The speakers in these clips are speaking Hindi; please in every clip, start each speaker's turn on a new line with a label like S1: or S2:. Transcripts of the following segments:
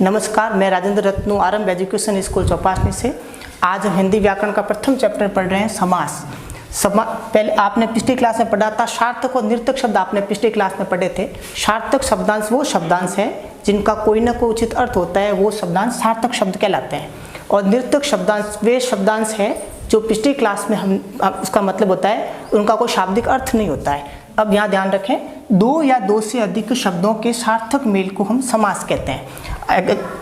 S1: नमस्कार, मैं राजेंद्र रत्नू आरंभ एजुकेशन स्कूल चौपासनी से। आज हम हिंदी व्याकरण का प्रथम चैप्टर पढ़ रहे हैं, समास। पहले आपने पिछली क्लास में पढ़ा था सार्थक और निर्थक शब्द, आपने पिछली क्लास में पढ़े थे। सार्थक शब्दांश वो शब्दांश है जिनका कोई ना कोई उचित अर्थ होता है, वो शब्दांश सार्थक शब्द कहलाते हैं। और निर्थक शब्दांश वे शब्दांश है जो पिछली क्लास में हम उसका मतलब होता है उनका कोई शाब्दिक अर्थ नहीं होता है। अब यहाँ ध्यान रखें, दो या दो से अधिक शब्दों के सार्थक मेल को हम समास कहते हैं।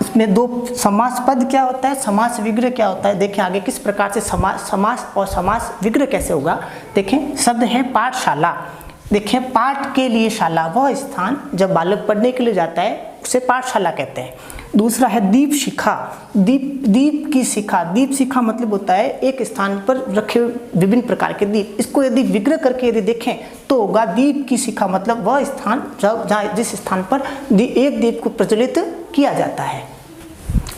S1: इसमें दो समास पद क्या होता है, समास विग्रह क्या होता है, देखें आगे किस प्रकार से समास और समास विग्रह कैसे होगा। देखें, शब्द है पाठशाला। देखें, पाठ के लिए शाला वह स्थान जब बालक पढ़ने के लिए जाता है उसे पाठशाला कहते हैं। दूसरा है दीप शिखा। दीप की शिखा, दीप शिखा मतलब होता है एक स्थान पर रखे विभिन्न प्रकार के दीप। इसको यदि विग्रह करके यदि देखें तो होगा दीप की शिखा मतलब वह स्थान जहाँ जिस स्थान पर एक दीप को प्रज्वलित किया जाता है।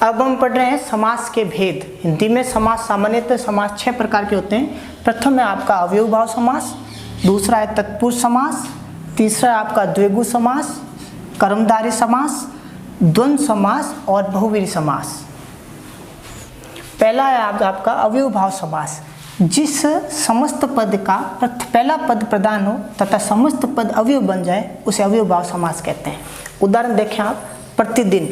S1: अब हम पढ़ रहे हैं समास के भेद। हिंदी में समास सामान्यतः समास 6 प्रकार के होते हैं। प्रथम है आपका अव्ययभाव समास, दूसरा है तत्पुरुष समास, तीसरा है आपका द्विगु समास, कर्मधारय समास, द्वंद्व समास और बहुव्रीहि समास। पहला है आपका अव्ययभाव समास। जिस समस्त पद का पहला पद प्रधान हो तथा समस्त पद अवयव बन जाए उसे अव्ययभाव समास कहते हैं। उदाहरण देखें आप, प्रतिदिन,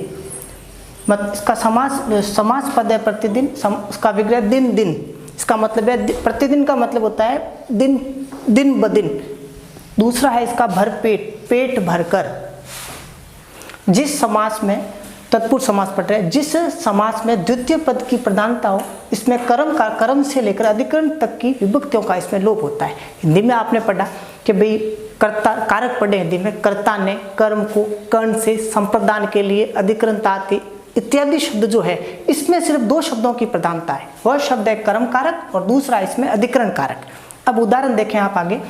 S1: इसका समास पद है प्रतिदिन, उसका विग्रह दिन दिन। इसका मतलब है प्रतिदिन का मतलब होता है दिन दिन ब दिन। दूसरा है इसका भरपेट, पेट भरकर। जिस समास में तत्पुरुष समास पढ़ रहे हैं, जिस समास में द्वितीय पद की प्रधानता हो, इसमें कर्म से लेकर अधिकरण तक की विभक्तियों का इसमें लोप होता है। हिंदी में आपने पढ़ा कि भाई कर्ता कारक पढ़े, हिंदी में कर्ता ने कर्म को कर्ण से संप्रदान के लिए अधिकरण ताति इत्यादि शब्द जो है, इसमें सिर्फ 2 शब्दों की प्रधानता है। वह शब्द है कर्म कारक और दूसरा इसमें अधिकरण कारक। अब उदाहरण देखें आप आगे,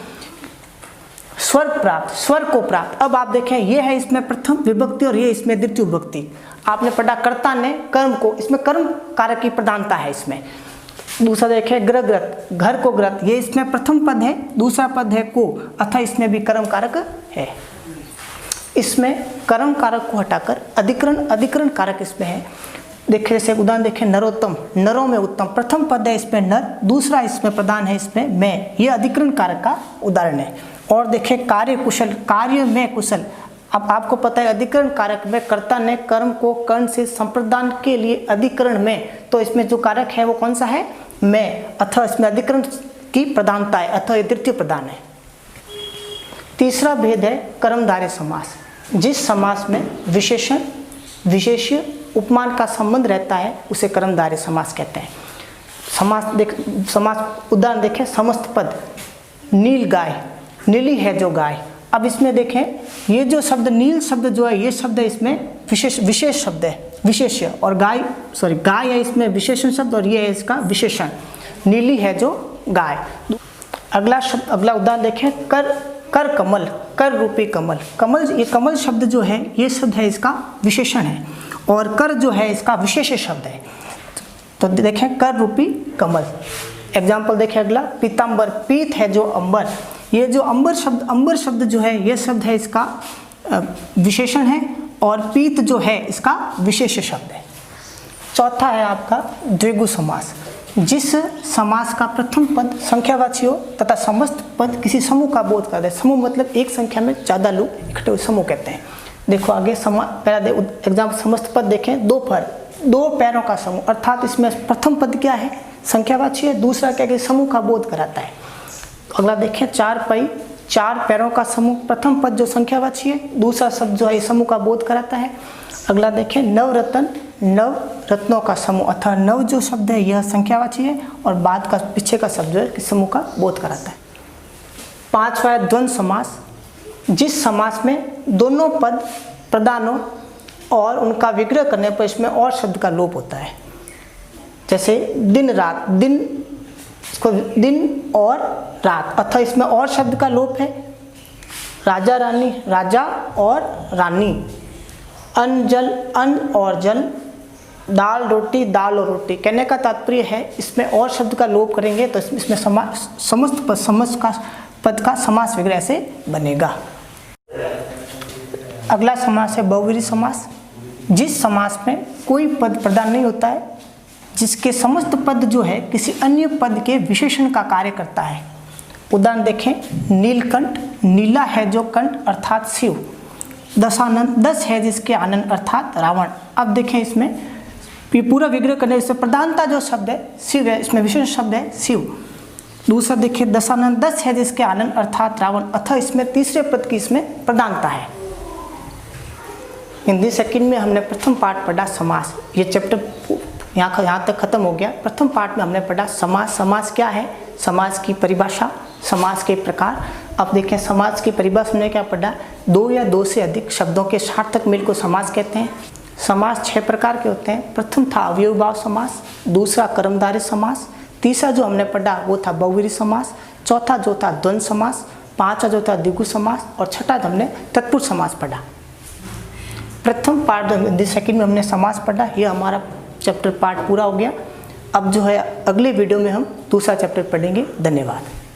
S1: स्वर प्राप्त, स्वर को प्राप्त। अब आप देखें ये है इसमें प्रथम विभक्ति और ये इसमें द्वितीय विभक्ति। आपने पढ़ा कर्ता ने कर्म को, इसमें कर्म कारक की प्रधानता है इसमें। दूसरा देखें ग्रहग्रत, घर को ग्रत, ये इसमें प्रथम पद है, दूसरा पद है को, अतः इसमें भी कर्म कारक है। इसमें कर्म कारक को हटाकर अधिकरण कारक इसमें है। देखिए जैसे उदाहरण देखें, नरोत्तम, नरों में उत्तम, प्रथम पद है इसमें नर, दूसरा इसमें प्रधान है इसमें मैं, ये अधिकरण कारक का उदाहरण है। और देखें कार्य कुशल, कार्य में कुशल। अब आपको पता है अधिकरण कारक में कर्ता ने कर्म को कर्ण से संप्रदान के लिए अधिकरण में, तो इसमें जो कारक है वो कौन सा है, मैं, अथवा इसमें अधिकरण की प्रधानता है, अथवा तृतीय प्रधान है। तीसरा भेद है कर्मधारय समास। जिस समास में विशेषण विशेष्य उपमान का संबंध रहता है उसे कर्मधारय समास कहते हैं। समास उदाहरण देखें, समस्त पद, नील गाय, नीली है जो गाय। अब इसमें देखें ये जो शब्द नील शब्द जो है, ये शब्द है इसमें विशेष शब्द है, विशेष्य, और गाय है इसमें विशेषण शब्द और ये है इसका विशेषण, नीली है जो गाय। अगला उदाहरण देखें, कर कमल, कर रूपी कमल। कमल, ये कमल शब्द जो है ये शब्द है इसका विशेषण है और कर जो है इसका विशेष शब्द है। तो देखें कर रूपी कमल। एग्जाम्पल देखें अगला, पीताम्बर, पीत है जो अंबर, ये जो अंबर शब्द जो है ये शब्द है इसका विशेषण है और पीत जो है इसका विशेष शब्द है। चौथा है आपका द्विगु समास। जिस समास का प्रथम पद संख्यावाची हो तथा समस्त पद किसी समूह का बोध कर दे। समूह मतलब एक संख्या में ज़्यादा लोग इकट्ठे हुए समूह कहते हैं। देखो आगे पहला एग्जाम्पल, समस्त पद देखें, 2 पैरों का समूह, अर्थात इसमें प्रथम पद क्या है, संख्यावाची है, दूसरा क्या कि समूह का बोध कराता है। अगला देखें, 4 पई, 4 पैरों का समूह, प्रथम पद जो संख्यावाची है, दूसरा शब्द जो है समूह का बोध कराता है। अगला देखें, नवरत्न, नव रत्नों का समूह, अथवा नव जो शब्द है यह संख्यावाची है और बाद का पीछे का शब्द जो है समूह का बोध कराता है। 5वां है द्वंद्व समास। जिस समास में दोनों पद प्रधान हो और उनका विग्रह करने पर इसमें और शब्द का लोप होता है। जैसे दिन रात, दिन और रात, अथवा इसमें और शब्द का लोप है। राजा रानी, राजा और रानी। अन्न जल, अन्न और जल। दाल रोटी, दाल और रोटी। कहने का तात्पर्य है इसमें और शब्द का लोप करेंगे तो इसमें समस्त पद का समास विग्रह से बनेगा। अगला समास है बहुव्रीहि समास। जिस समास में कोई पद प्रधान नहीं होता है, जिसके समस्त पद जो है किसी अन्य पद के विशेषण का कार्य करता है। उदाहरण देखें, नीलकंठ, नीला है जो कंठ अर्थात शिव। दशानन, 10 है जिसके आनंद अर्थात रावण। अब देखें इसमें ये पूरा विग्रह करने से प्रधानता जो शब्द है शिव है, इसमें विशेष शब्द है शिव। दूसरा देखिए, दशानन 10 है जिसके आनंद अर्थात रावण, अतः इसमें तीसरे पद की इसमें प्रधानता है। हिंदी सेकंड में हमने प्रथम पाठ पढ़ा समास। ये चैप्टर यहाँ तक खत्म हो गया। प्रथम पाठ में हमने पढ़ा समास। समास क्या है, समास की परिभाषा, समास के प्रकार। अब देखें समास की परिभाषा में क्या पढ़ा, 2 या 2 से अधिक शब्दों के सार्थक मेल को समास कहते हैं। समास 6 प्रकार के होते हैं। प्रथम था अवयवभाव समास, दूसरा कर्मधारय समास, तीसरा जो हमने पढ़ा वो था बहुव्रीहि समास, चौथा जो था द्वंद्व समास, पांचवा जो था द्विगु समास और छठा हमने तत्पुरुष समास पढ़ा। प्रथम पार्ट हिंदी सेकंड में हमने समास पढ़ा। ये हमारा चैप्टर पार्ट पूरा हो गया। अब जो है अगले वीडियो में हम दूसरा चैप्टर पढ़ेंगे। धन्यवाद।